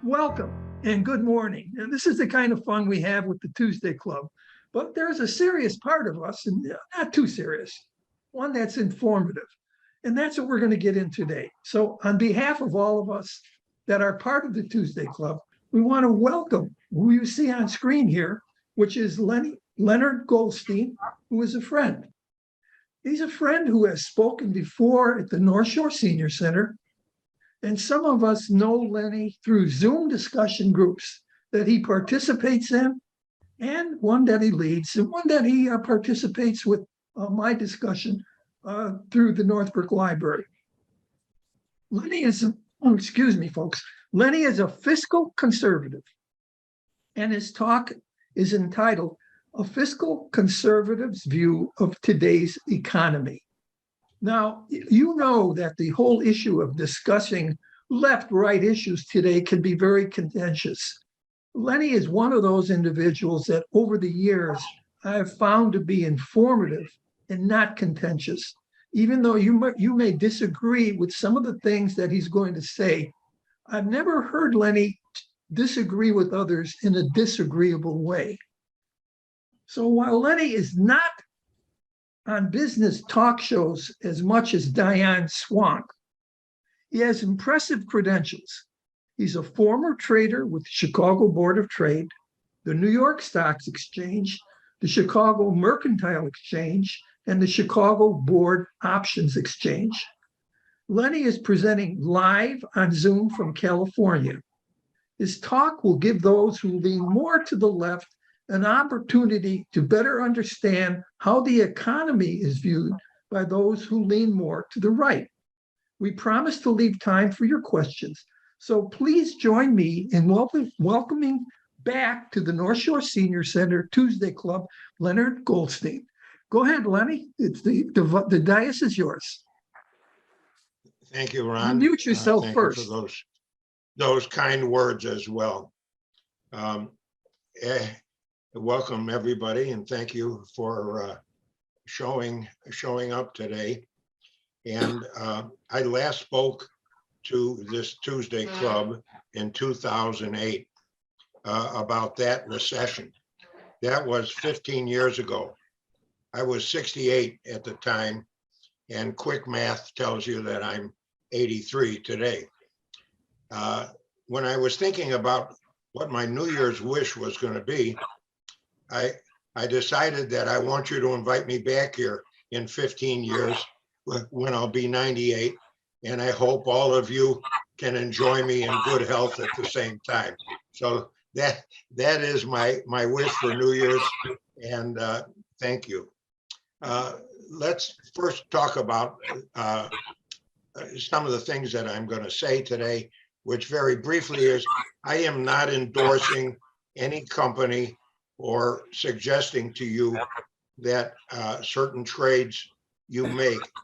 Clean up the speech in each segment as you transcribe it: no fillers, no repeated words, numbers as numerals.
Welcome and good morning. And this is the kind of fun we have with the Tuesday Club. But there's a serious part of us, and not too serious, one that's informative. And that's what we're going to get in today. So, on behalf of all of us that are part of the Tuesday Club, we want to welcome who you see on screen here, which is Leonard Goldstein, who is a friend. He's a friend who has spoken before at the North Shore Senior Center. And some of us know Lenny through Zoom discussion groups that he participates in, and one that he leads, and one that he participates with my discussion through the Northbrook Library. Lenny is, excuse me, folks, Lenny is a fiscal conservative, and his talk is entitled A Fiscal Conservative's View of Today's Economy. Now, you know that the whole issue of discussing left-right issues today can be very contentious. Lenny is one of those individuals that over the years I have found to be informative and not contentious. Even though you may disagree with some of the things that he's going to say, I've never heard Lenny disagree with others in a disagreeable way. So while Lenny is not on business talk shows as much as Diane Swank, he has impressive credentials. He's a former trader with the Chicago Board of Trade, the New York Stock Exchange, the Chicago Mercantile Exchange, and the Chicago Board Options Exchange. Lenny is presenting live on Zoom from California. His talk will give those who lean more to the left an opportunity to better understand how the economy is viewed by those who lean more to the right. We promise to leave time for your questions, so please join me in welcoming back to the North Shore Senior Center Tuesday Club, Leonard Goldstein. Go ahead, Lenny. The dais is yours. Thank you, Ron. Unmute yourself first. You for those kind words as well. Welcome everybody, and thank you for showing up today. And I last spoke to this Tuesday Club in 2008 about that recession. That was 15 years ago. I was 68 at the time, and quick math tells you that I'm 83 today. When I was thinking about what my New Year's wish was going to be, I decided that I want you to invite me back here in 15 years when I'll be 98, and I hope all of you can enjoy me in good health at the same time. So that is my wish for New Year's, and thank you. Let's first talk about some of the things that I'm going to say today, which very briefly is I am not endorsing any company or suggesting to you that certain trades you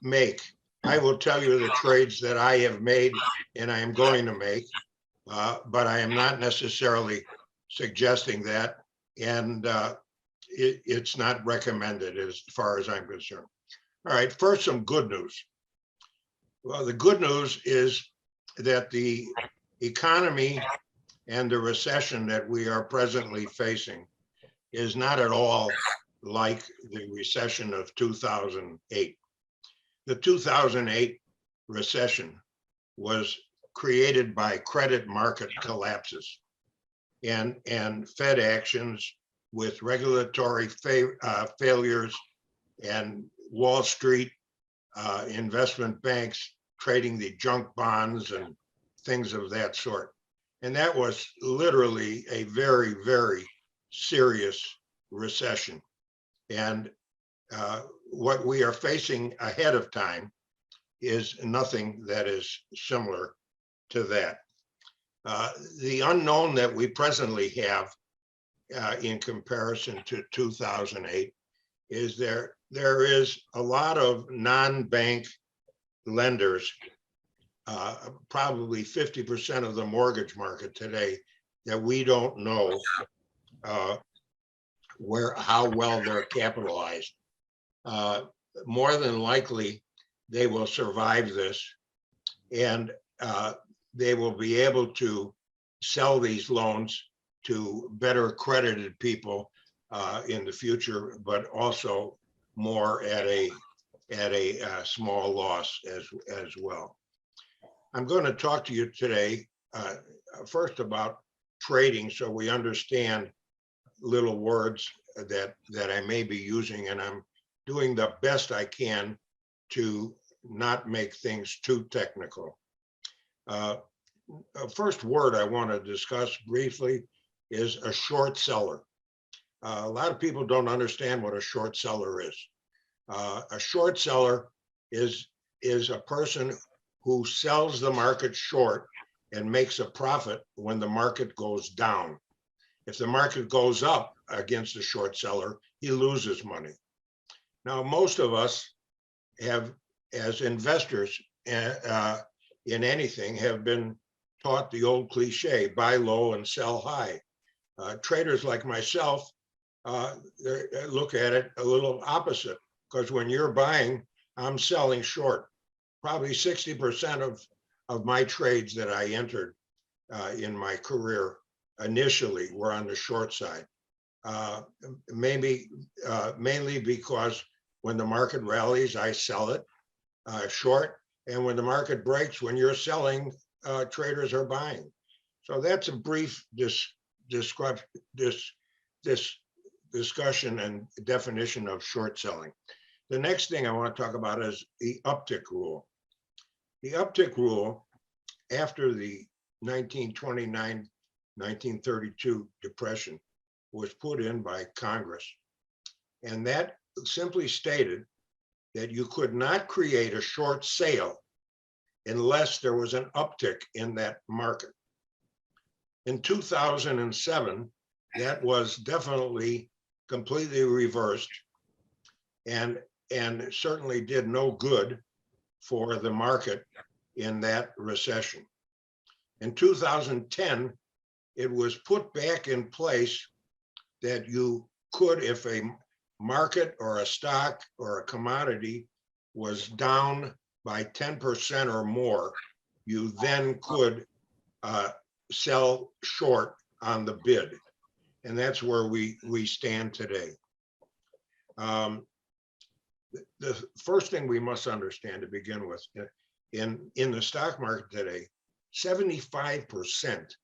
make. I will tell you the trades that I have made and I am going to make, but I am not necessarily suggesting that, and it's not recommended as far as I'm concerned. All right, first, some good news. Well, the good news is that the economy and the recession that we are presently facing is not at all like the recession of 2008. The 2008 recession was created by credit market collapses and Fed actions with regulatory failures and Wall Street investment banks trading the junk bonds and things of that sort. And that was literally a very, very serious recession. And what we are facing ahead of time is nothing that is similar to that. The unknown that we presently have in comparison to 2008 is there is a lot of non-bank lenders, probably 50% of the mortgage market today, that we don't know how well they're capitalized. More than likely, they will survive this, and they will be able to sell these loans to better accredited people in the future, but also more at a small loss as well. I'm going to talk to you today first about trading, so we understand little words that I may be using, and I'm doing the best I can to not make things too technical. First word I want to discuss briefly is a short seller. A lot of people don't understand what a short seller is. A short seller is a person who sells the market short and makes a profit when the market goes down. If the market goes up against a short seller, he loses money. Now, most of us have, as investors in anything, have been taught the old cliche, buy low and sell high. Traders like myself look at it a little opposite, because when you're buying, I'm selling short. Probably 60% of my trades that I entered in my career initially were on the short side. Mainly because when the market rallies, I sell it short. And when the market breaks, when you're selling, traders are buying. So that's a brief discussion and definition of short selling. The next thing I want to talk about is the uptick rule. The uptick rule, after the 1929-1932 depression, was put in by Congress. And that simply stated that you could not create a short sale unless there was an uptick in that market. In 2007, that was definitely completely reversed and certainly did no good for the market in that recession. In 2010, it was put back in place that you could, if a market or a stock or a commodity was down by 10% or more, you then could sell short on the bid. And that's where we stand today. The first thing we must understand to begin with, in the stock market today, 75%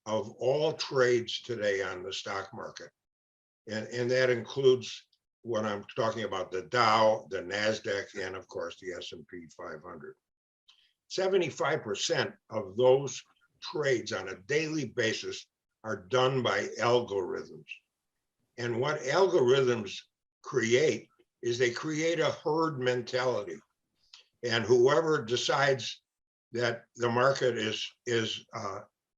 of all trades today on the stock market, and that includes what I'm talking about, the Dow, the NASDAQ, and of course the S&P 500. 75% of those trades on a daily basis are done by algorithms. And what algorithms create is they create a herd mentality. And whoever decides that the market is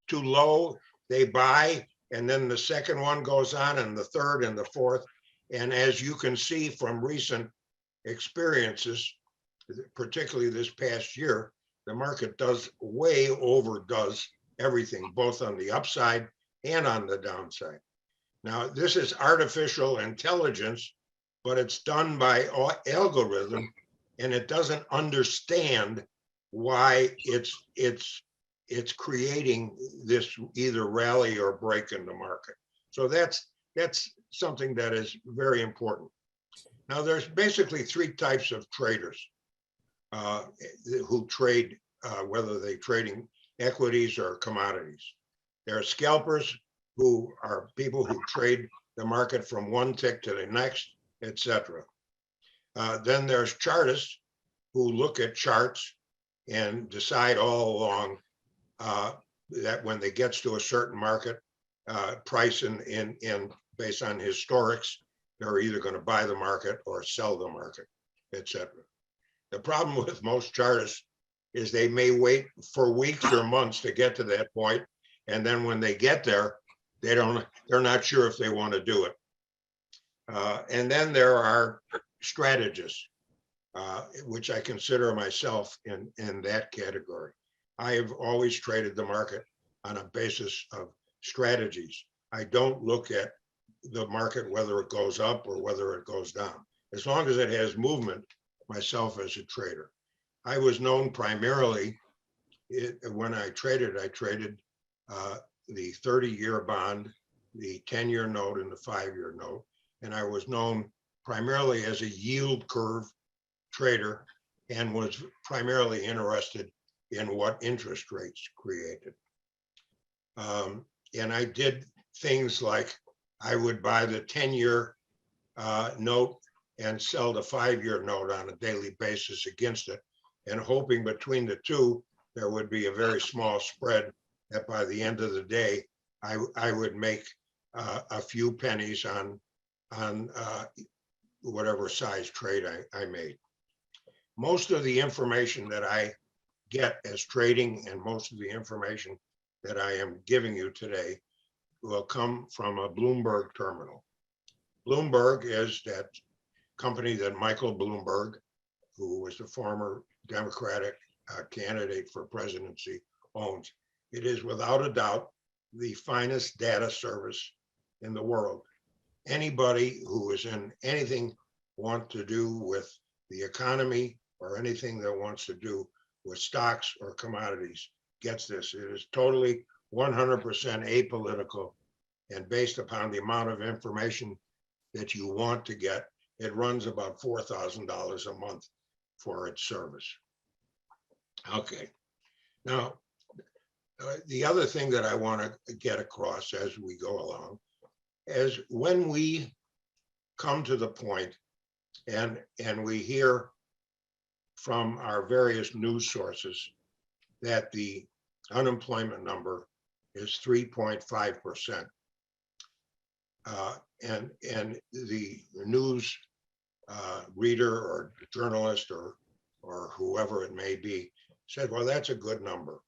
too low, they buy, and then the second one goes on, and the third and the fourth. And as you can see from recent experiences, particularly this past year, the market way overdoes everything, both on the upside and on the downside. Now, this is artificial intelligence, but it's done by algorithm, and it doesn't understand why it's creating this either rally or break in the market. So that's something that is very important. Now, there's basically three types of traders who trade, whether they're trading equities or commodities. There are scalpers, who are people who trade the market from one tick to the next, etc. Then there's chartists who look at charts and decide all along that when they gets to a certain market price in based on historics, they're either going to buy the market or sell the market, etc. The problem with most chartists is they may wait for weeks or months to get to that point, and then when they get there, they're not sure if they want to do it. And then there are strategists, which I consider myself in that category. I have always traded the market on a basis of strategies. I don't look at the market, whether it goes up or whether it goes down. As long as it has movement, myself as a trader. I was known primarily, when I traded the 30-year bond, the 10-year note, and the 5-year note. And I was known primarily as a yield curve trader and was primarily interested in what interest rates created. And I did things like I would buy the 10-year note and sell the 5-year note on a daily basis against it, and hoping between the two, there would be a very small spread that by the end of the day, I would make a few pennies on whatever size trade I made. Most of the information that I get as trading and most of the information that I am giving you today will come from a Bloomberg terminal. Bloomberg is that company that Michael Bloomberg, who was the former Democratic candidate for presidency, owns. It is without a doubt the finest data service in the world. Anybody who is in anything want to do with the economy or anything that wants to do with stocks or commodities gets this. It is totally 100% apolitical and based upon the amount of information that you want to get. It runs about $4,000 a month for its service. Okay. Now, the other thing that I want to get across as we go along is when we come to the point and we hear from our various news sources that the unemployment number is 3.5%. And the news reader or journalist or whoever it may be said, well, that's a good number.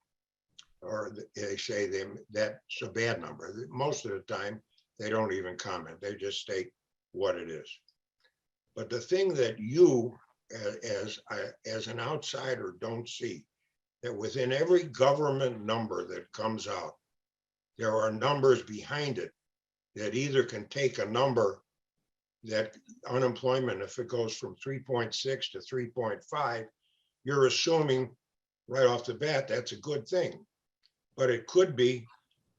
Or they say that's a bad number. Most of the time, they don't even comment. They just state what it is. But the thing that you, as an outsider, don't see, that within every government number that comes out, there are numbers behind it that either can take a number that unemployment, if it goes from 3.6 to 3.5, you're assuming right off the bat that's a good thing. But it could be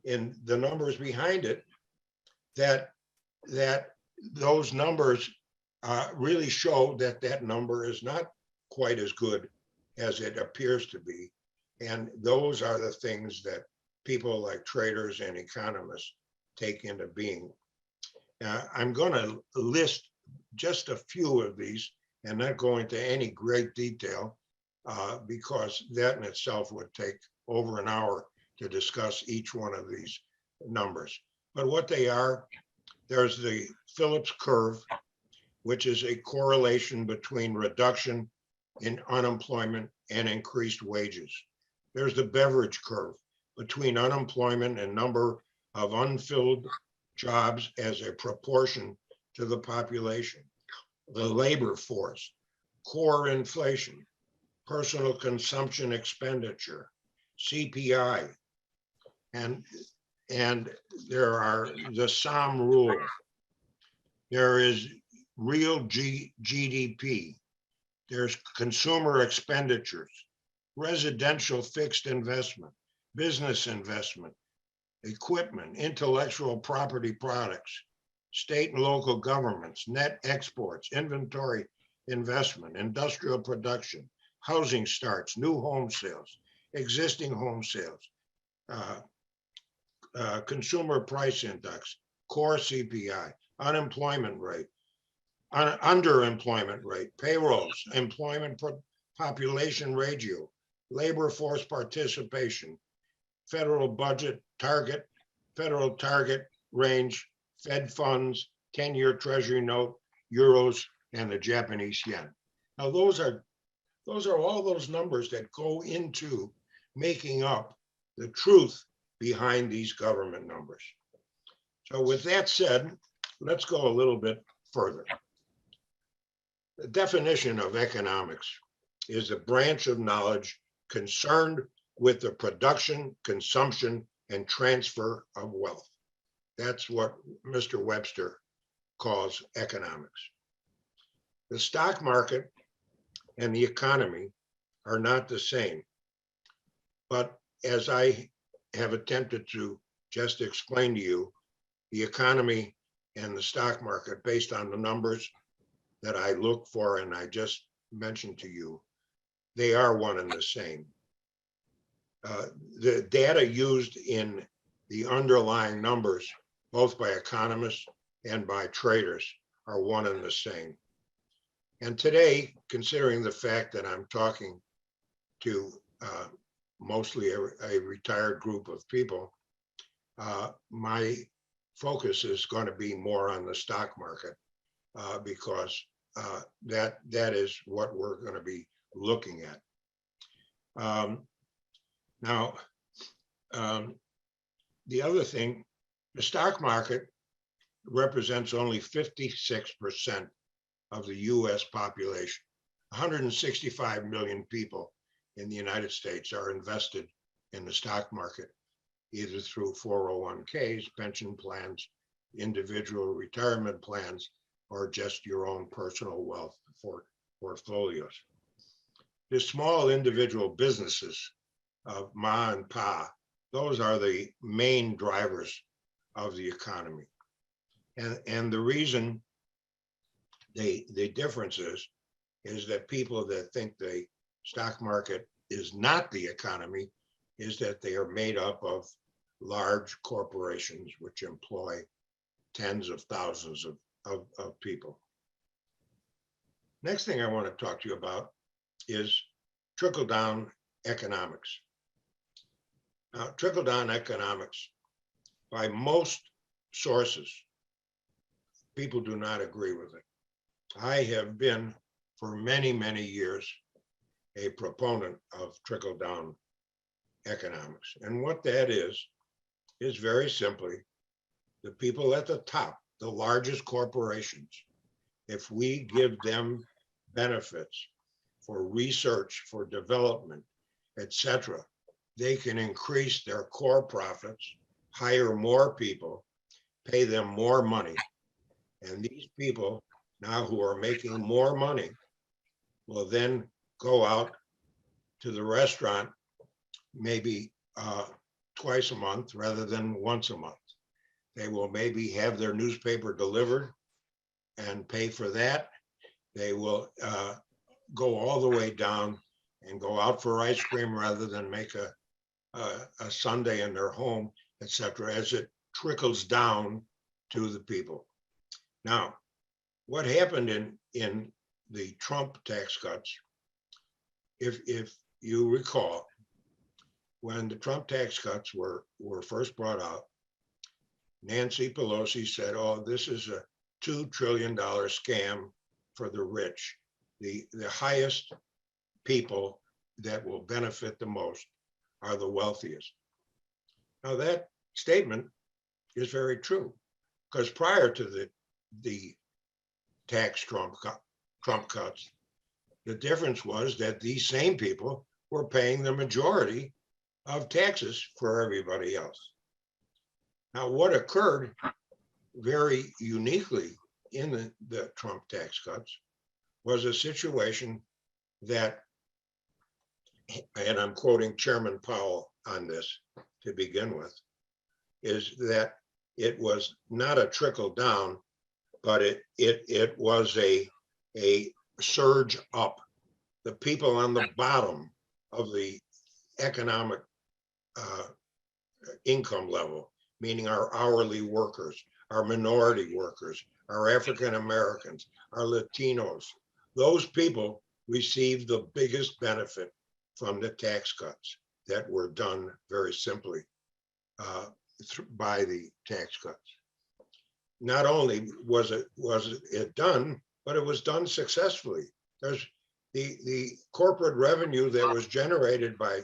in the numbers behind it that those numbers really show that that number is not quite as good as it appears to be. And those are the things that people like traders and economists take into being. I'm going to list just a few of these and not go into any great detail because that in itself would take over an hour to discuss each one of these numbers. But what they are, there's the Phillips curve, which is a correlation between reduction in unemployment and increased wages. There's the Beveridge curve between unemployment and number of unfilled jobs as a proportion to the population. The labor force, core inflation, personal consumption expenditure, CPI, and there are the SOM rule. There is real GDP. There's consumer expenditures, residential fixed investment, business investment, equipment, intellectual property products, state and local governments, net exports, inventory investment, industrial production, housing starts, new home sales, existing home sales, consumer price index, core CPI, unemployment rate, underemployment rate, payrolls, employment population ratio, labor force participation, federal budget target, federal target range, Fed funds, 10-year treasury note, euros, and the Japanese yen. Now those are all those numbers that go into making up the truth behind these government numbers. So with that said, let's go a little bit further. The definition of economics is a branch of knowledge concerned with the production, consumption, and transfer of wealth. That's what Mr. Webster calls economics. The stock market and the economy are not the same. But as I have attempted to just explained to you the economy and the stock market based on the numbers that I look for and I just mentioned to you. They are one and the same. The data used in the underlying numbers, both by economists and by traders, are one and the same. And today, considering the fact that I'm talking to mostly a retired group of people, my focus is going to be more on the stock market because that is what we're going to be looking at. Now, the other thing, the stock market represents only 56% of the US population. 165 million people in the United States are invested in the stock market, either through 401ks, pension plans, individual retirement plans, or just your own personal wealth portfolios. The small individual businesses of ma and pa, those are the main drivers of the economy. And the reason the difference is that people that think the stock market is not the economy is that they are made up of large corporations which employ tens of thousands of people. Next thing I want to talk to you about is trickle-down economics. Now, trickle-down economics, by most sources, people do not agree with it. I have been, for many, many years, a proponent of trickle-down economics. And what that is very simply the people at the top, the largest corporations, if we give them benefits for research, for development, etc., they can increase their core profits, hire more people, pay them more money. And these people now who are making more money will then go out to the restaurant maybe twice a month rather than once a month. They will maybe have their newspaper delivered and pay for that. They will go all the way down and go out for ice cream rather than make a sundae in their home, etc., as it trickles down to the people. Now, what happened in the Trump tax cuts, if you recall, when the Trump tax cuts were first brought out, Nancy Pelosi said, oh, this is a $2 trillion scam for the rich. The highest people that will benefit the most are the wealthiest. Now that statement is very true, because prior to the tax Trump cuts, the difference was that these same people were paying the majority of taxes for everybody else. Now, what occurred very uniquely in the Trump tax cuts was a situation that, and I'm quoting Chairman Powell on this to begin with, is that it was not a trickle down, but it was a surge up. The people on the bottom of the economic income level, meaning our hourly workers, our minority workers, our African Americans, our Latinos, those people received the biggest benefit from the tax cuts that were done very simply by the tax cuts. Not only was it done, but it was done successfully. There's the corporate revenue that was generated by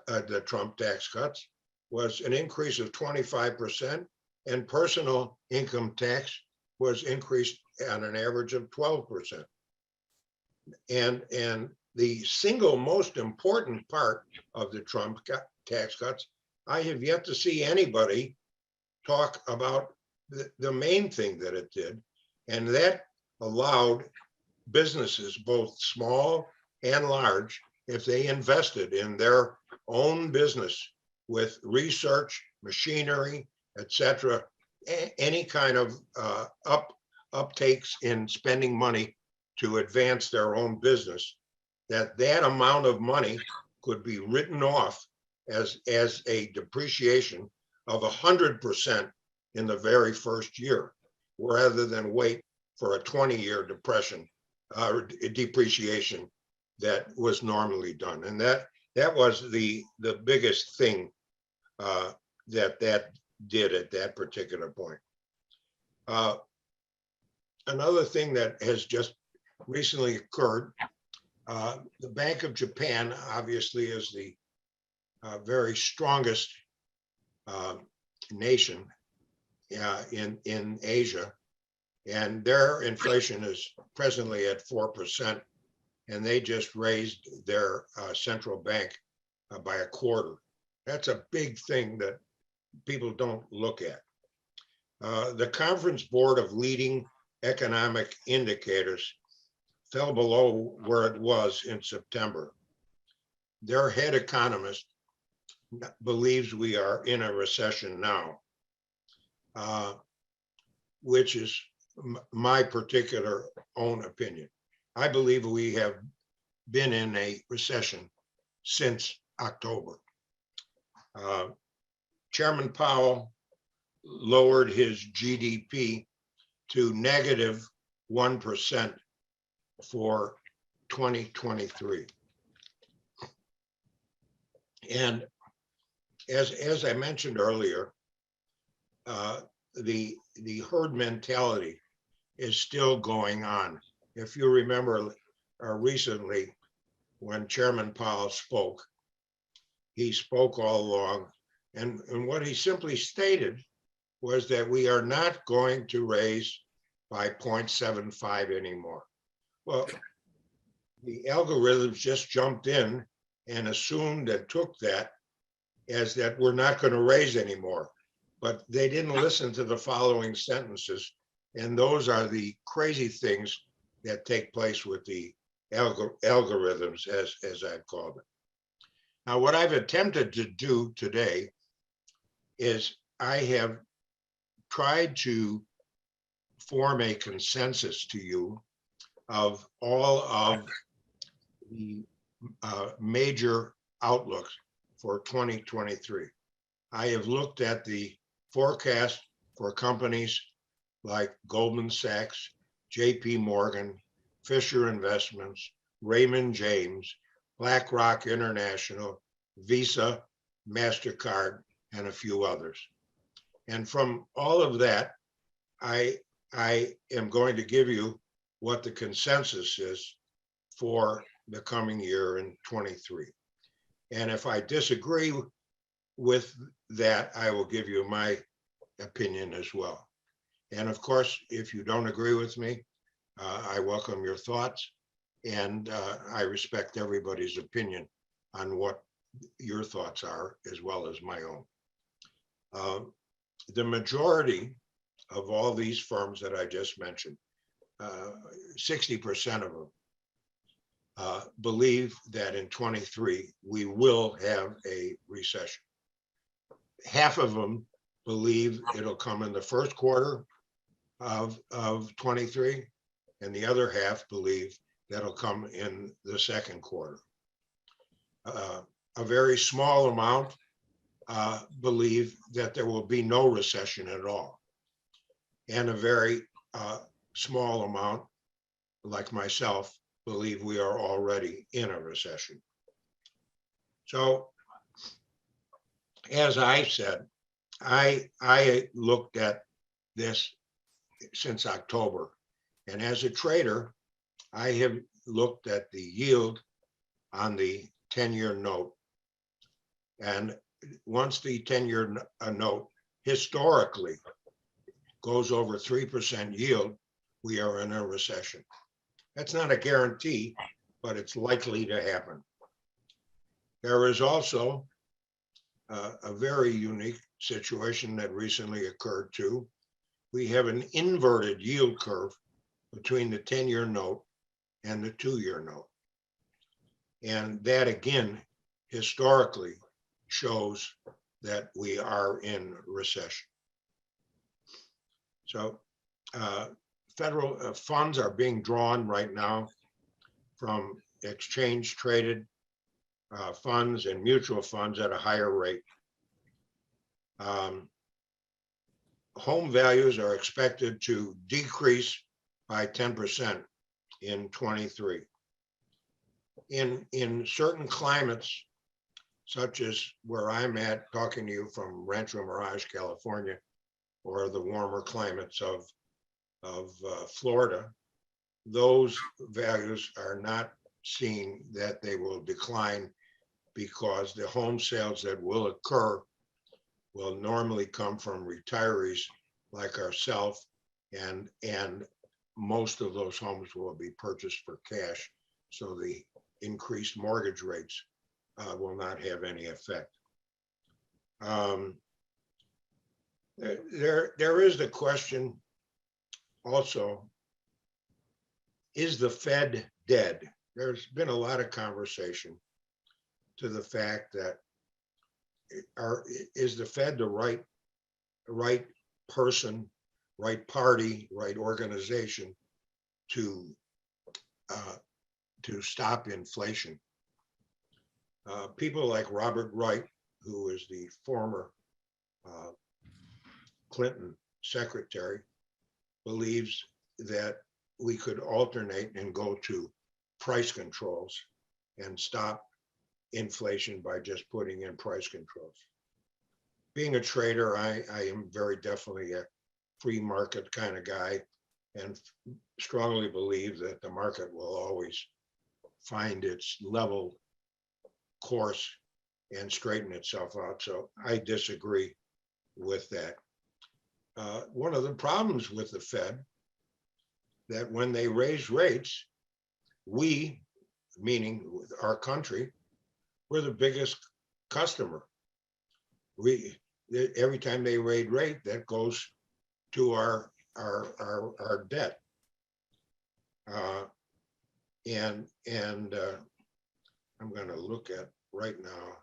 the Trump tax cuts was an increase of 25%, and personal income tax was increased on an average of 12%. And the single most important part of the Trump tax cuts, I have yet to see anybody talk about the main thing that it did, and that allowed businesses, both small and large, if they invested in their own business with research, machinery, etc., any kind of uptakes in spending money to advance their own business, that amount of money could be written off as a depreciation of 100% in the very first year, rather than wait for a 20-year depreciation that was normally done. And that was the biggest thing that did at that particular point. Another thing that has just recently occurred, the Bank of Japan obviously is the very strongest nation in Asia, and their inflation is presently at 4%, and they just raised their central bank by a quarter. That's a big thing that people don't look at. The Conference Board of Leading Economic Indicators fell below where it was in September. Their head economist believes we are in a recession now, which is my particular own opinion. I believe we have been in a recession since October. Chairman Powell lowered his GDP to -1% for 2023. And as I mentioned earlier, the herd mentality is still going on. If you remember recently, when Chairman Powell spoke, he spoke all along, and what he simply stated was that we are not going to raise by 0.75 anymore. Well, the algorithms just jumped in and assumed and took that as that we're not going to raise anymore. But they didn't listen to the following sentences. And those are the crazy things that take place with the algorithms, as I've called it. Now, what I've attempted to do today is I have tried to form a consensus to you of all of the major outlooks for 2023. I have looked at the forecast for companies like Goldman Sachs, JP Morgan, Fisher Investments, Raymond James, BlackRock International, Visa, MasterCard, and a few others. And from all of that, I am going to give you what the consensus is for the coming year in 23. And if I disagree with that, I will give you my opinion as well. And of course, if you don't agree with me, I welcome your thoughts, and I respect everybody's opinion on what your thoughts are, as well as my own. The majority of all these firms that I just mentioned, 60% of them believe that in 23 we will have a recession. Half of them believe it'll come in the first quarter of 23, and the other half believe that'll come in the second quarter. A very small amount believe that there will be no recession at all. And a very small amount, like myself, believe we are already in a recession. So, as I said, I looked at this since October. And as a trader, I have looked at the yield on the 10-year note. And once the 10-year note historically goes over 3% yield, we are in a recession. That's not a guarantee, but it's likely to happen. There is also a very unique situation that recently occurred too. We have an inverted yield curve between the 10-year note and the 2-year note. And that again, historically, shows that we are in recession. So federal funds are being drawn right now from exchange traded funds and mutual funds at a higher rate. Home values are expected to decrease by 10% in 23. In certain climates, such as where I'm at, talking to you from Rancho Mirage, California, or the warmer climates of Florida, those values are not seen that they will decline, because the home sales that will occur will normally come from retirees like ourselves, and most of those homes will be purchased for cash. So the increased mortgage rates will not have any effect. There is the question also, is the Fed dead? There's been a lot of conversation to the fact that is the Fed the right person, right party, right organization to stop inflation? People like Robert Wright, who is the former Clinton secretary, believes that we could alternate and go to price controls and stop inflation by just putting in price controls. Being a trader, I am very definitely a free market kind of guy, and strongly believe that the market will always find its level course and straighten itself out. So I disagree with that. One of the problems with the Fed, that when they raise rates, we, meaning our country, we're the biggest customer. Every time they raise rate, that goes to our debt. And I'm going to look at right now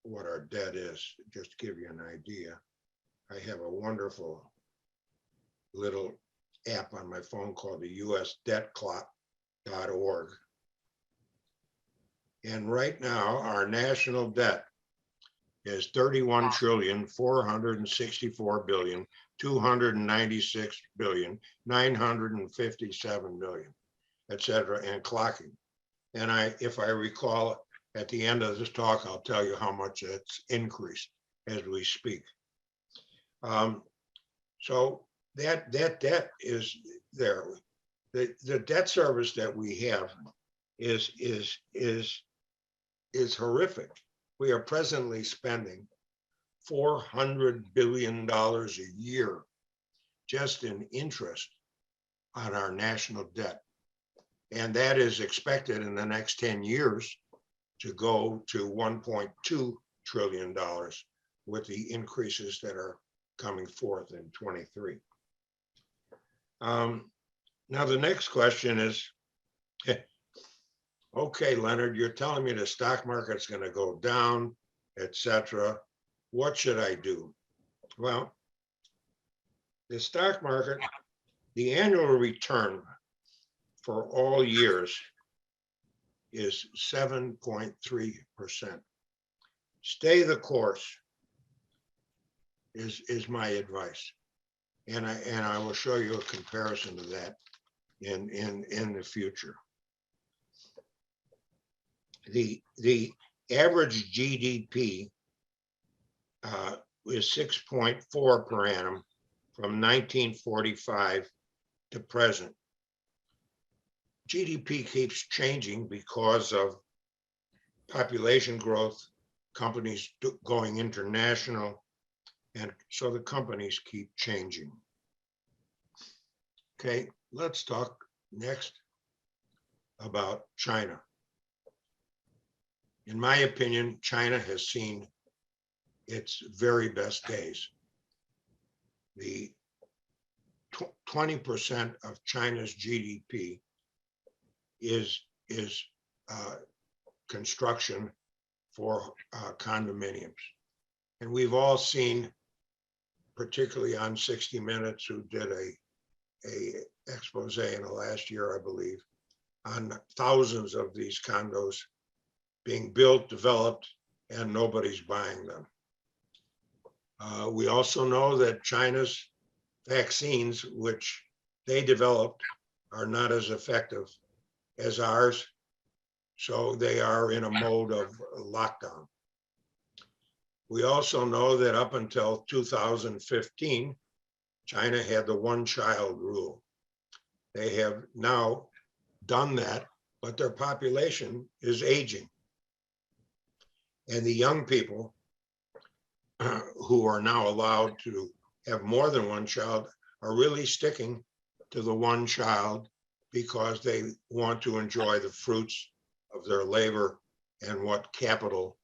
what our debt is, just to give you an idea. I have a wonderful little app on my phone called the USDebtClock.org. And right now, our national debt is 31,464,296,957,000,000, et cetera, and clocking. And if I recall, at the end of this talk, I'll tell you how much it's increased as we speak. So that debt is there. The debt service that we have is horrific. We are presently spending $400 billion a year just in interest on our national debt. And that is expected in the next 10 years to go to $1.2 trillion with the increases that are coming forth in 23. Now, the next question is, okay, Leonard, you're telling me the stock market's going to go down, etc. What should I do? Well, the stock market, the annual return for all years is 7.3%. Stay the course is my advice. And I will show you a comparison to that in the future. The average GDP is 6.4 per annum from 1945 to present. GDP keeps changing because of population growth, companies going international, and so the companies keep changing. Okay, let's talk next about China. In my opinion, China has seen its very best days. The 20% of China's GDP is construction for condominiums. And we've all seen particularly on 60 Minutes, who did a expose in the last year, I believe, on thousands of these condos being built, developed, and nobody's buying them. We also know that China's vaccines, which they developed, are not as effective as ours. So they are in a mode of lockdown. We also know that up until 2015, China had the one-child rule. They have now done that, but their population is aging. And the young people who are now allowed to have more than one child are really sticking to the one child because they want to enjoy the fruits of their labor and what capital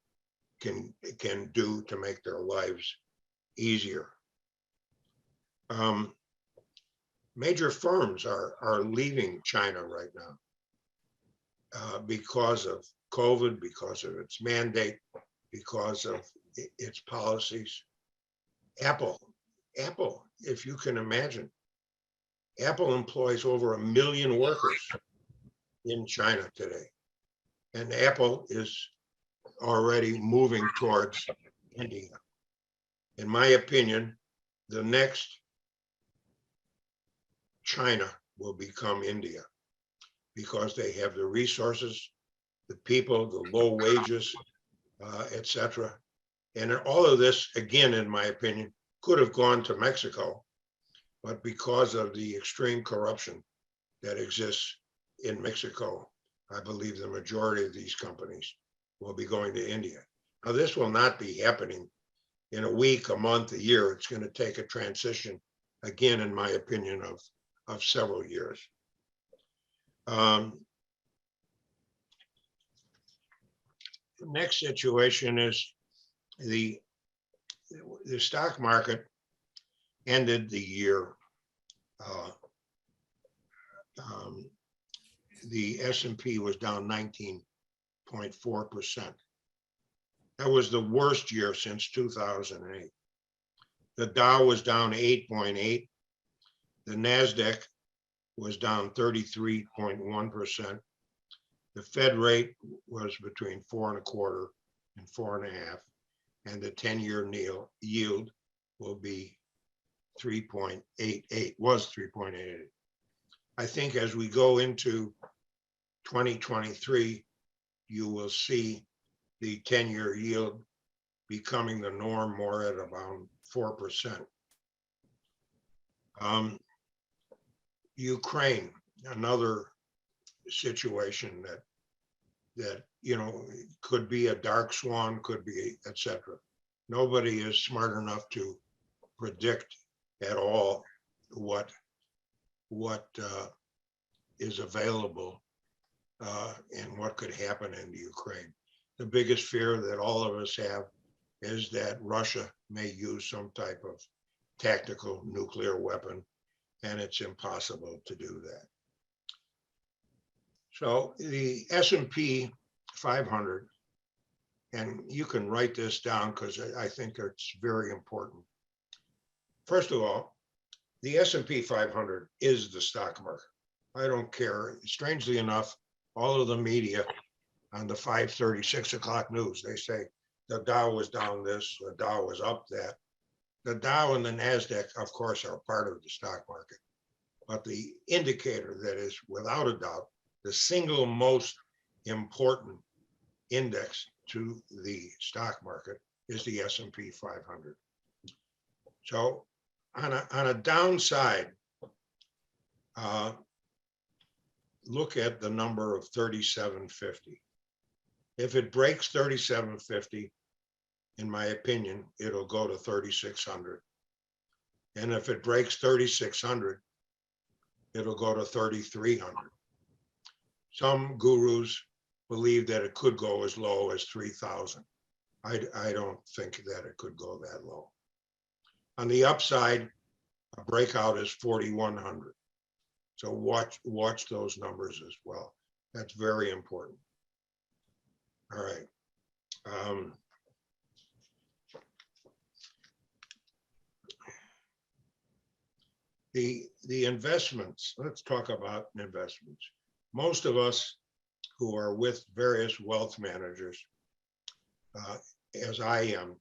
can do to make their lives easier. Major firms are leaving China right now because of COVID, because of its mandate, because of its policies. Apple, if you can imagine, Apple employs over 1 million workers in China today. And Apple is already moving towards India. In my opinion, the next China will become India because they have the resources, the people, the low wages, etc. And all of this, again, in my opinion, could have gone to Mexico, but because of the extreme corruption that exists in Mexico, I believe the majority of these companies will be going to India. Now, this will not be happening in a week, a month, a year. It's going to take a transition, again, in my opinion, of several years. The next situation is the stock market ended the year. The S&P was down 19.4%. That was the worst year since 2008. The Dow was down 8.8. The NASDAQ was down 33.1%. The Fed rate was between 4.25 and 4.5, and the 10-year yield will be 3.88. Was 3.88. I think as we go into 2023, you will see the 10-year yield becoming the norm, more at about 4%. Ukraine, another situation that could be a dark swan, could be, etc. Nobody is smart enough to predict at all what is available and what could happen in Ukraine. The biggest fear that all of us have is that Russia may use some type of tactical nuclear weapon, and it's impossible to do that. So the S&P 500, and you can write this down because I think it's very important. First of all, the S&P 500 is the stock market. I don't care. Strangely enough, all of the media on the 5:30, 6 o'clock news, they say the Dow was down this, the Dow was up that. The Dow and the NASDAQ, of course, are part of the stock market. But the indicator that is, without a doubt, the single most important index to the stock market is the S&P 500. So on a downside, look at the number of 3750. If it breaks 3750, in my opinion, it'll go to 3600. And if it breaks 3600, it'll go to 3300. Some gurus believe that it could go as low as 3000. I don't think that it could go that low. On the upside, a breakout is 4100. So watch those numbers as well. That's very important. All right. the investments, let's talk about investments. Most of us who are with various wealth managers, as I am,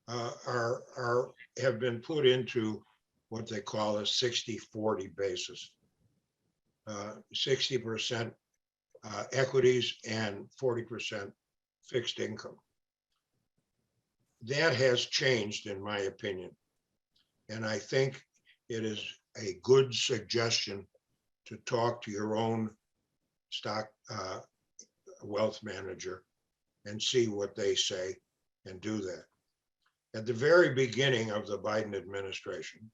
have been put into what they call a 60-40 basis. 60% equities and 40% fixed income. That has changed, in my opinion. And I think it is a good suggestion to talk to your own stock wealth manager and see what they say and do that. At the very beginning of the Biden administration,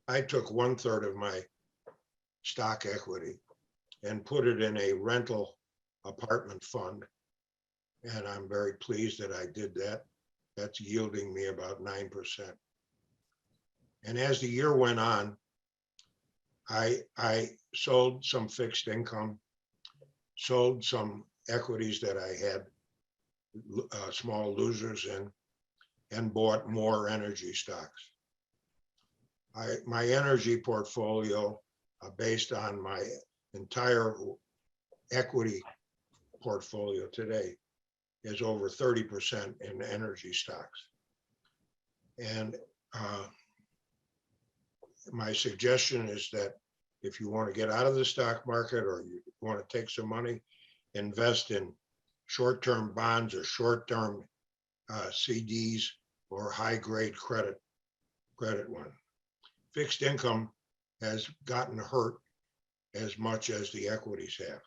I took 1/3 of my stock equity and put it in a rental apartment fund. And I'm very pleased that I did that. That's yielding me about 9%. And as the year went on, I sold some fixed income, sold some equities that I had small losers in, and bought more energy stocks. My energy portfolio, based on my entire equity portfolio today, is over 30% in energy stocks. And my suggestion is that if you want to get out of the stock market or you want to take some money, invest in short-term bonds or short-term CDs or high-grade credit one. Fixed income has gotten hurt as much as the equities have.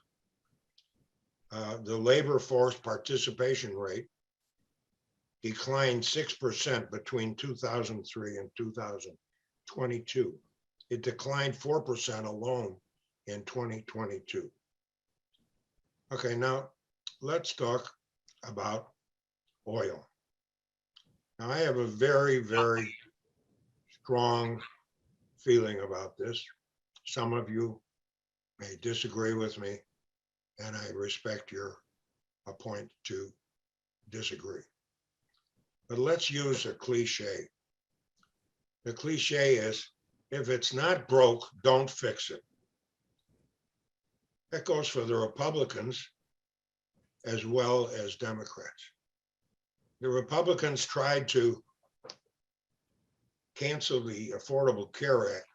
The labor force participation rate declined 6% between 2003 and 2022. It declined 4% alone in 2022. Okay, now let's talk about oil. Now I have a very, very strong feeling about this. Some of you may disagree with me, and I respect your point to disagree. But let's use a cliche. The cliche is, if it's not broke, don't fix it. That goes for the Republicans as well as Democrats. The Republicans tried to cancel the Affordable Care Act,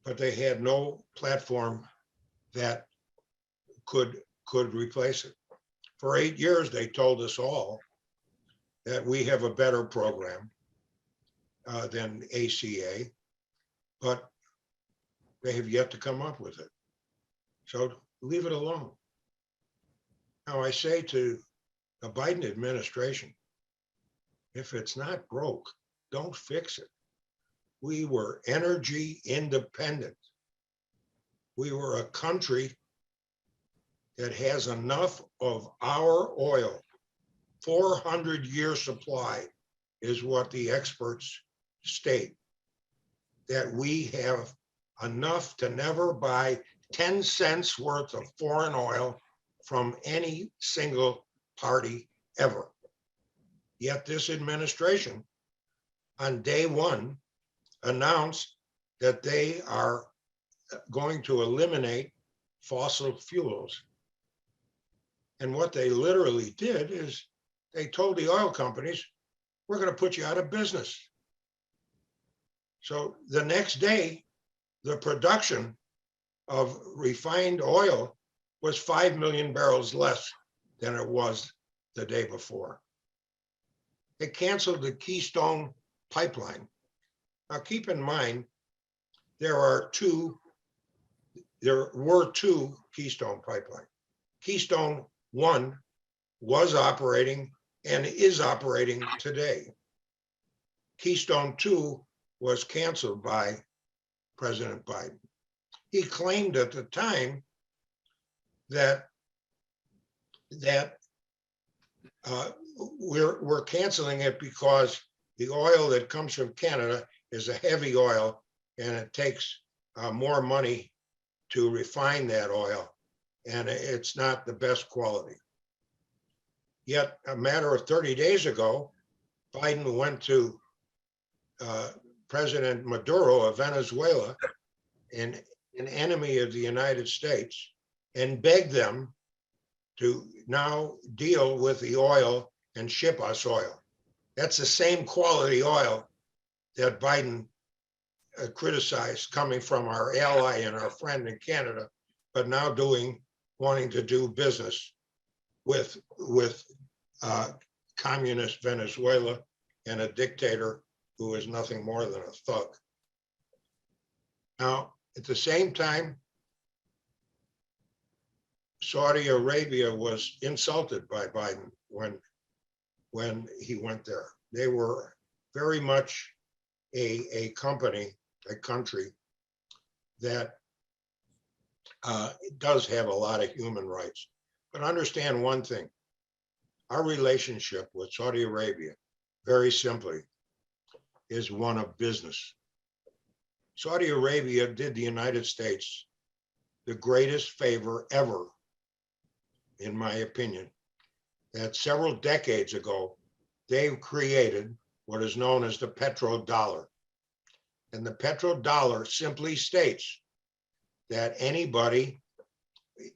but they had no platform that could replace it. For 8 years, they told us all that we have a better program than ACA, but they have yet to come up with it. So leave it alone. Now I say to the Biden administration, if it's not broke, don't fix it. We were energy independent. We were a country that has enough of our oil. 400-year supply is what the experts state, that we have enough to never buy 10 cents worth of foreign oil from any single party ever. Yet this administration on day one announced that they are going to eliminate fossil fuels. And what they literally did is they told the oil companies, we're going to put you out of business. So the next day, the production of refined oil was 5 million barrels less than it was the day before. They canceled the Keystone pipeline. Now keep in mind, there were two Keystone pipelines. Keystone 1 was operating and is operating today. Keystone 2 was canceled by President Biden. He claimed at the time that we're canceling it because the oil that comes from Canada is a heavy oil and it takes more money to refine that oil, and it's not the best quality. Yet a matter of 30 days ago, Biden went to President Maduro of Venezuela, an enemy of the United States, and beg them to now deal with the oil and ship us oil. That's the same quality oil that Biden criticized coming from our ally and our friend in Canada, but now wanting to do business with communist Venezuela and a dictator who is nothing more than a thug. Now, at the same time, Saudi Arabia was insulted by Biden when he went there. They were very much a country that does have a lot of human rights. But understand one thing, our relationship with Saudi Arabia, very simply, is one of business. Saudi Arabia did the United States the greatest favor ever, in my opinion, that several decades ago, they created what is known as the petrodollar. And the petrodollar simply states that anybody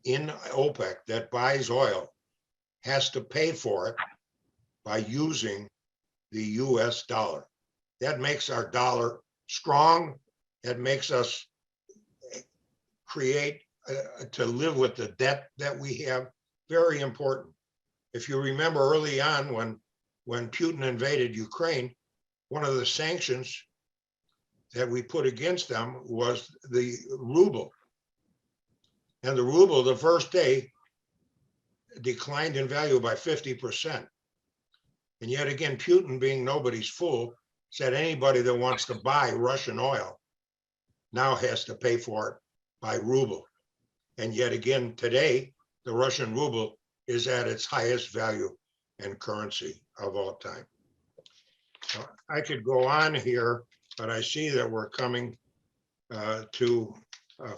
in OPEC that buys oil has to pay for it by using the US dollar. That makes our dollar strong. That makes us create to live with the debt that we have. Very important. If you remember early on when Putin invaded Ukraine, one of the sanctions that we put against them was the ruble. And the ruble, the first day, declined in value by 50%. And yet again, Putin, being nobody's fool, said anybody that wants to buy Russian oil now has to pay for it by ruble. And yet again, today, the Russian ruble is at its highest value and currency of all time. So I could go on here, but I see that we're coming to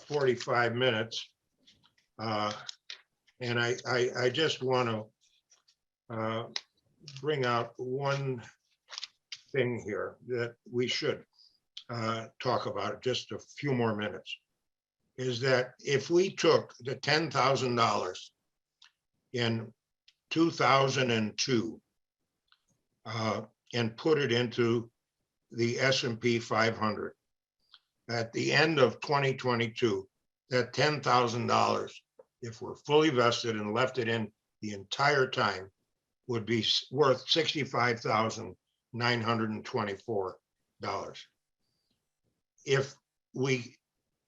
45 minutes. And I just want to bring out one thing here that we should talk about just a few more minutes, is that if we took the $10,000 in 2002 and put it into the S&P 500, at the end of 2022, that $10,000, if we're fully vested and left it in the entire time, would be worth $65,924. If we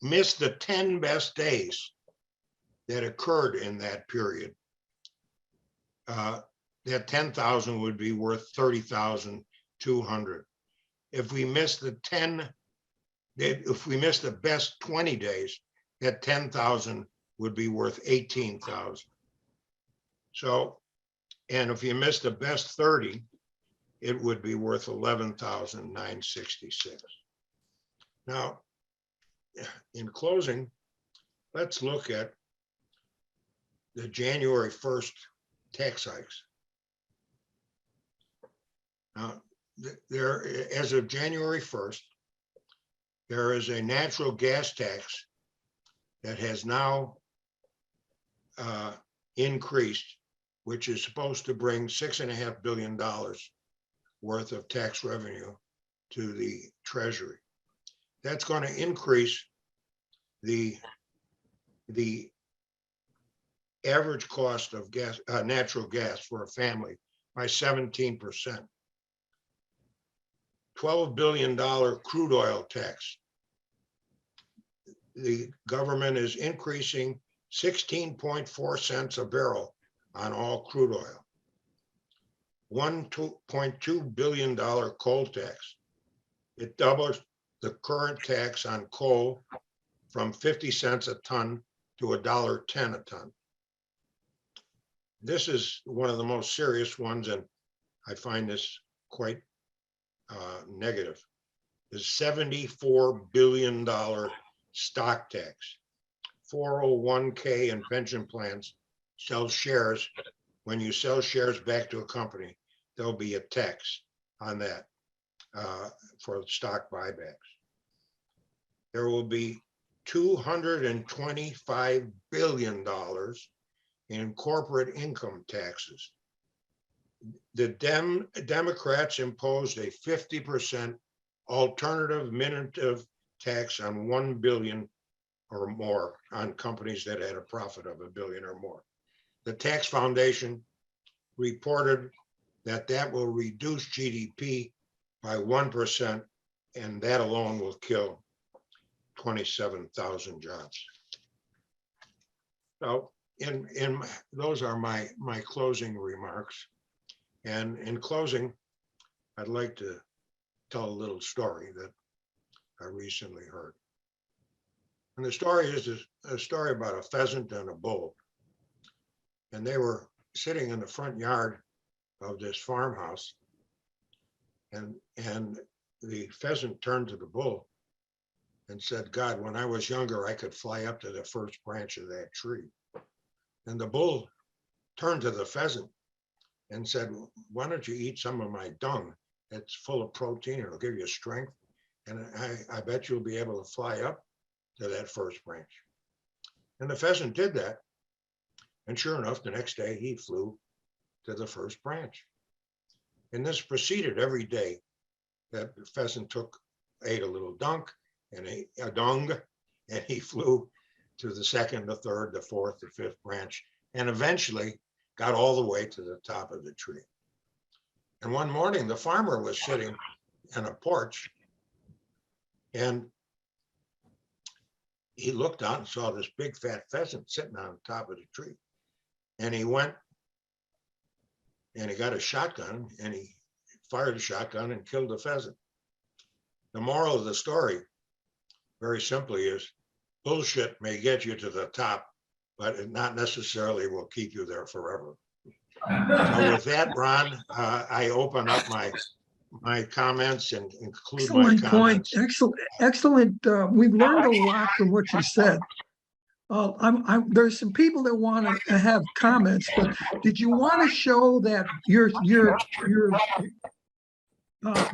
miss the 10 best days that occurred in that period, that 10,000 would be worth 30,200. If we miss the best 20 days, that 10,000 would be worth 18,000. So, and if you miss the best 30, it would be worth 11,966. Now, in closing, let's look at the January 1st tax hikes. Now, as of January 1st, there is a natural gas tax that has now increased, which is supposed to bring $6.5 billion worth of tax revenue to the Treasury. That's going to increase the average cost of gas, natural gas for a family by 17%. $12 billion crude oil tax. The government is increasing 16.4 cents a barrel on all crude oil. $1.2 billion coal tax. It doubles the current tax on coal from 50 cents a ton to $1.10 a ton. This is one of the most serious ones, and I find this quite negative. The $74 billion stock tax. 401k and pension plans sell shares. When you sell shares back to a company, there'll be a tax on that. for stock buybacks. There will be $225 billion in corporate income taxes. The Democrats imposed a 50% alternative minimum tax on 1 billion or more on companies that had a profit of $1 billion or more. The Tax Foundation reported that that will reduce GDP by 1%, and that alone will kill 27,000 jobs. So those are my closing remarks. And in closing, I'd like to tell a little story that I recently heard. And the story is a story about a pheasant and a bull. And they were sitting in the front yard of this farmhouse. And the pheasant turned to the bull and said, God, when I was younger, I could fly up to the first branch of that tree. And the bull turned to the pheasant and said, why don't you eat some of my dung? It's full of protein, it'll give you strength. And I bet you'll be able to fly up to that first branch. And the pheasant did that. And sure enough, the next day he flew to the first branch. And this proceeded every day that the pheasant ate a little dung, and he flew to the second, the third, the fourth, the fifth branch, and eventually got all the way to the top of the tree. And one morning, the farmer was sitting on a porch, and he looked out and saw this big fat pheasant sitting on the top of the tree. And he went and he got a shotgun and he fired a shotgun and killed the pheasant. The moral of the story, very simply, is bullshit may get you to the top, but it not necessarily will keep you there forever. So with that, Ron, I open up my comments and include my Excellent point. comments. Excellent. We've learned a lot from what you said. There's some people that want to have comments, but did you want to show that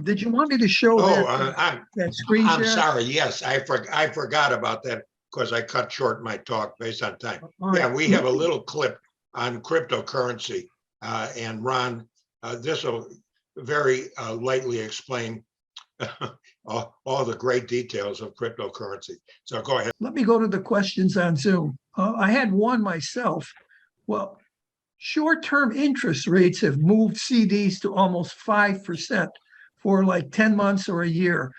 did you want me to show that screen I'm share? sorry. Yes, I forgot about that because I cut short my talk based on time. All Yeah, right. we have a little clip on cryptocurrency, and Ron, this will very lightly explain all the great details of cryptocurrency. So go ahead. Let me go to the questions on Zoom. I had one myself. Well, short-term interest rates have moved CDs to almost 5% for like 10 months or a year.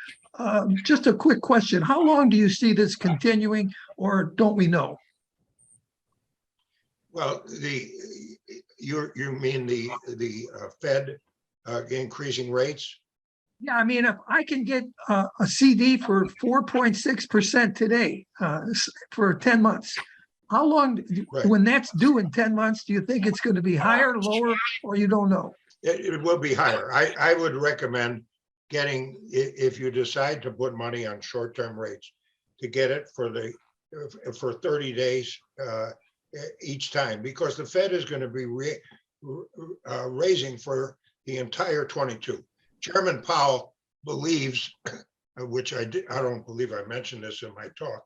Just a quick question. How long do you see this continuing, or don't we know? Well, you mean the Fed increasing rates? Yeah, I mean, if I can get a CD for 4.6% today for 10 months, how long, Right. when that's due in 10 months, do you think it's going to be higher, lower, or you don't know? It will be higher. I would recommend getting, if you decide to put money on short-term rates, to get it for 30 days each time, because the Fed is going to be raising for the entire 22. Chairman Powell believes, which I don't believe I mentioned this in my talk,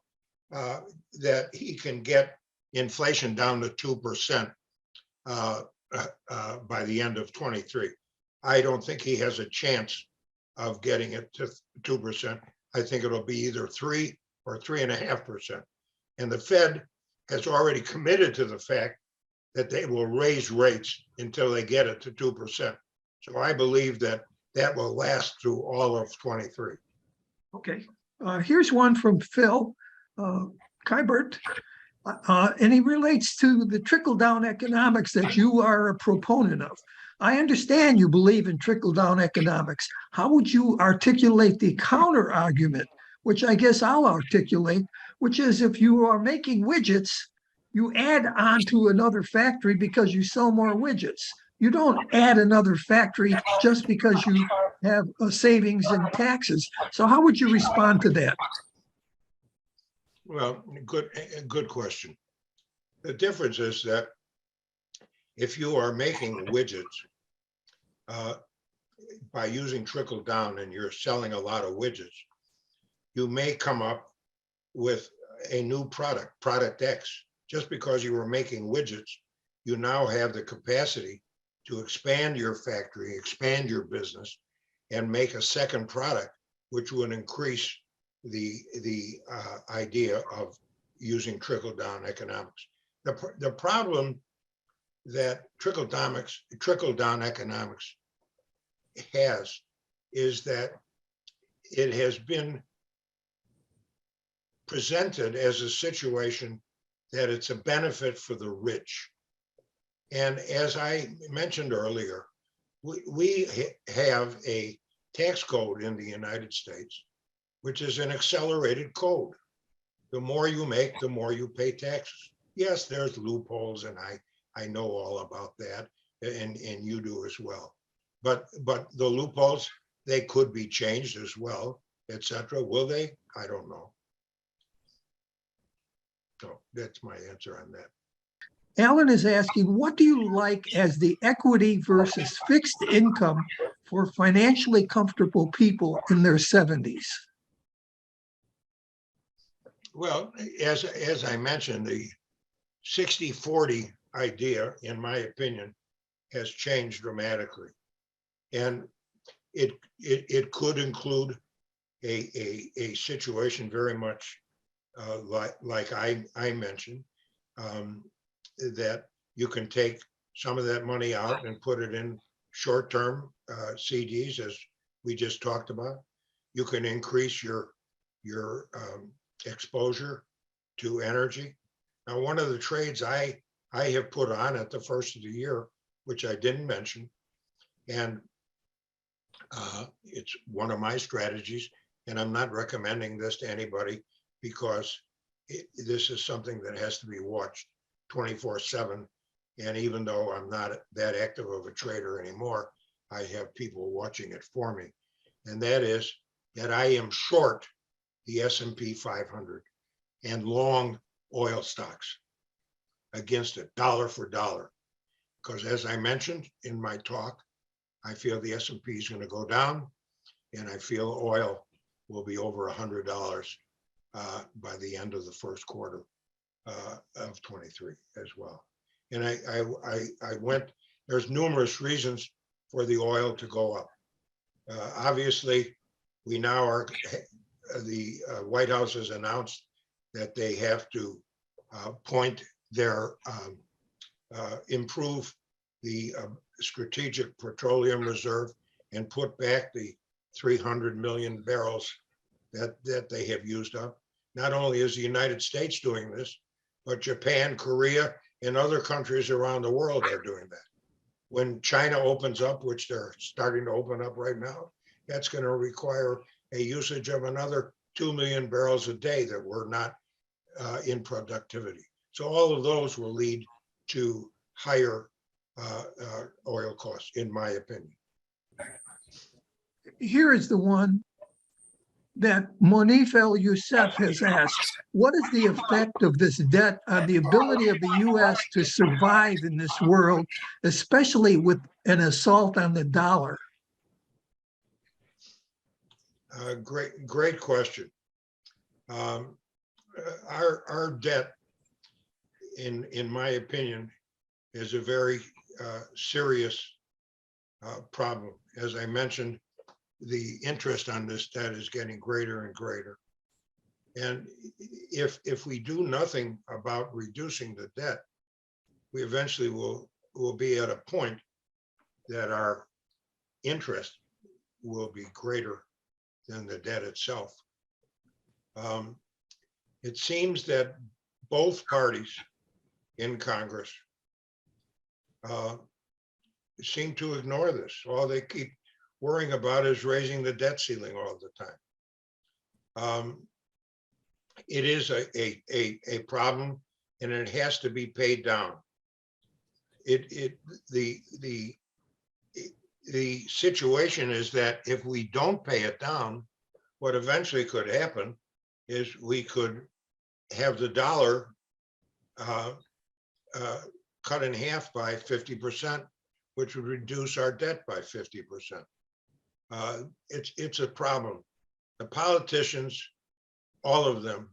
that he can get inflation down to 2% by the end of 23. I don't think he has a chance of getting it to 2%. I think it'll be either 3 or 3.5%. And the Fed has already committed to the fact that they will raise rates until they get it to 2%. So I believe that will last through all of 23. Okay. Here's one from Phil Kybert. And he relates to the trickle-down economics that you are a proponent of. I understand you believe in trickle-down economics. How would you articulate the counter argument, which I guess I'll articulate, which is if you are making widgets, you add on to another factory because you sell more widgets. You don't add another factory just because you have a savings in taxes. So how would you respond to that? Well, good question. The difference is that if you are making widgets, by using trickle down and you're selling a lot of widgets, you may come up with a new product, product X. Just because you were making widgets, you now have the capacity to expand your factory, expand your business, and make a second product, which would increase the idea of using trickle down economics. The problem that trickle down economics has is that it has been presented as a situation that it's a benefit for the rich. And as I mentioned earlier, we have a tax code in the United States, which is an accelerated code. The more you make, the more you pay taxes. Yes, there's loopholes, and I know all about that, and you do as well. But the loopholes, they could be changed as well, etc. Will they? I don't know. So that's my answer on that. Alan is asking, what do you like as the equity versus fixed income for financially comfortable people in their 70s? Well, as I mentioned, the 60-40 idea, in my opinion, has changed dramatically. And it could include a situation very much like I mentioned, that you can take some of that money out and put it in short-term CDs, as we just talked about. You can increase your exposure to energy. Now, one of the trades I have put on at the first of the year, which I didn't mention, and it's one of my strategies, and I'm not recommending this to anybody because this is something that has to be watched 24/7. And even though I'm not that active of a trader anymore, I have people watching it for me. And that is that I am short the S&P 500 and long oil stocks against it, dollar for dollar. Because as I mentioned in my talk, I feel the S&P is going to go down, and I feel oil will be over $100 by the end of the first quarter of 23 as well. And I went, there's numerous reasons for the oil to go up. Obviously, we now are, the White House has announced that they have to point their, improve the strategic petroleum reserve and put back the 300 million barrels that they have used up. Not only is the United States doing this, but Japan, Korea, and other countries around the world are doing that. When China opens up, which they're starting to open up right now, that's going to require a usage of another 2 million barrels a day that were not in productivity. So all of those will lead to higher oil costs, in my opinion. Here is the one that Monif El Youssef has asked. What is the effect of this debt on the ability of the U.S. to survive in this world, especially with an assault on the dollar? Great question. Our debt, in my opinion, is a very serious problem. As I mentioned, the interest on this debt is getting greater and greater. And if we do nothing about reducing the debt, we eventually will be at a point that our interest will be greater than the debt itself. It seems that both parties in Congress seem to ignore this. All they keep worrying about is raising the debt ceiling all the time. It is a problem, and it has to be paid down. The situation is that if we don't pay it down, what eventually could happen is we could have the dollar cut in half by 50%, which would reduce our debt by 50%. It's a problem. The politicians, all of them,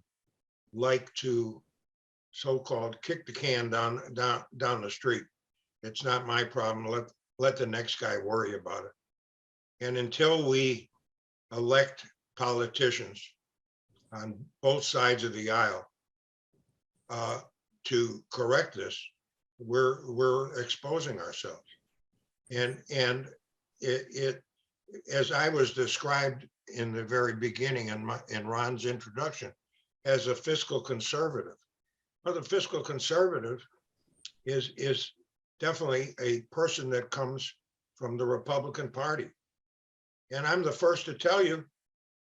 like to so-called kick the can down the street. It's not my problem. Let the next guy worry about it. And until we elect politicians on both sides of the aisle to correct this, we're exposing ourselves. And it as I was described in the very beginning in Ron's introduction, as a fiscal conservative. Well, the fiscal conservative is definitely a person that comes from the Republican Party. And I'm the first to tell you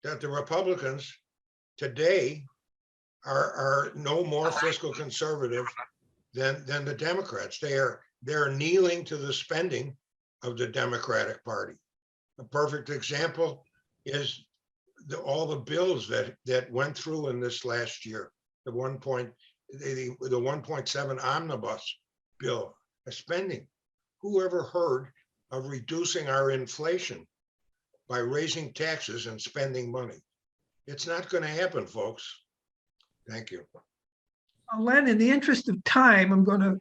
that the Republicans today are no more fiscal conservative than the Democrats. They're kneeling to the spending of the Democratic Party. A perfect example is all the bills that went through in this last year. The 1.7 omnibus bill, spending. Who ever heard of reducing our inflation by raising taxes and spending money? It's not going to happen, folks. Thank you. Len, in the interest of time, I'm going to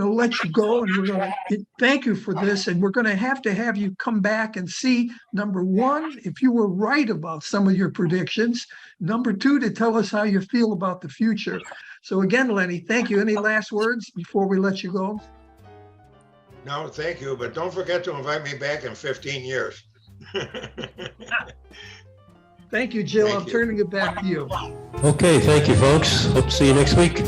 let you go, and we're going to thank you for this. And we're going to have you come back and see, number one, if you were right about some of your predictions. Number two, to tell us how you feel about the future. So again, Lenny, thank you. Any last words before we let you go? No, thank you. But don't forget to invite me back in 15 years. Thank you, Jill. I'm turning it back to you. Okay, thank you, folks. Hope to see you next week.